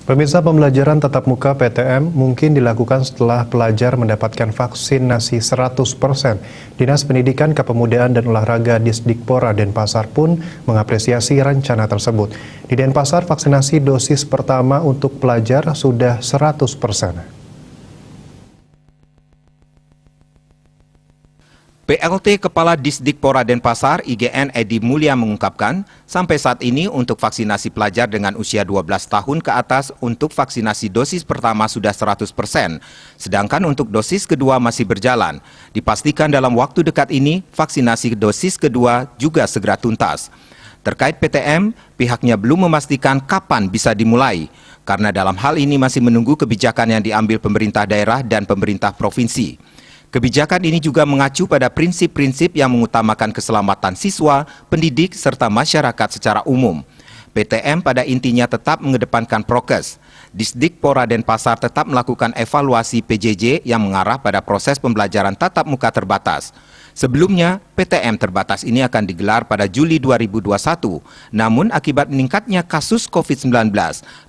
Pemirsa, pembelajaran tatap muka PTM mungkin dilakukan setelah pelajar mendapatkan vaksinasi 100%. Dinas Pendidikan, Kepemudaan dan Olahraga Disdikpora Denpasar pun mengapresiasi rencana tersebut. Di Denpasar, vaksinasi dosis pertama untuk pelajar sudah 100%. PLT Kepala Disdikpora Denpasar IGN Edi Mulya mengungkapkan, sampai saat ini untuk vaksinasi pelajar dengan usia 12 tahun ke atas untuk vaksinasi dosis pertama sudah 100%, sedangkan untuk dosis kedua masih berjalan. Dipastikan dalam waktu dekat ini, vaksinasi dosis kedua juga segera tuntas. Terkait PTM, pihaknya belum memastikan kapan bisa dimulai, karena dalam hal ini masih menunggu kebijakan yang diambil pemerintah daerah dan pemerintah provinsi. Kebijakan ini juga mengacu pada prinsip-prinsip yang mengutamakan keselamatan siswa, pendidik, serta masyarakat secara umum. PTM pada intinya tetap mengedepankan prokes. Disdikpora Denpasar tetap melakukan evaluasi PJJ yang mengarah pada proses pembelajaran tatap muka terbatas. Sebelumnya, PTM terbatas ini akan digelar pada Juli 2021. Namun akibat meningkatnya kasus COVID-19,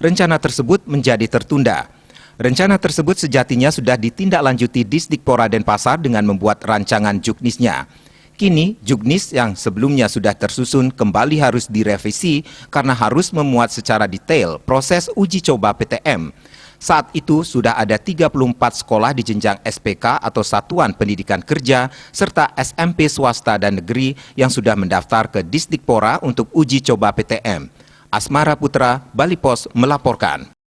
rencana tersebut menjadi tertunda. Rencana tersebut sejatinya sudah ditindaklanjuti Disdikpora Denpasar dengan membuat rancangan juknisnya. Kini, juknis yang sebelumnya sudah tersusun kembali harus direvisi karena harus memuat secara detail proses uji coba PTM. Saat itu sudah ada 34 sekolah di jenjang SPK atau Satuan Pendidikan Kerja serta SMP swasta dan negeri yang sudah mendaftar ke Disdikpora untuk uji coba PTM. Asmara Putra, Bali Pos melaporkan.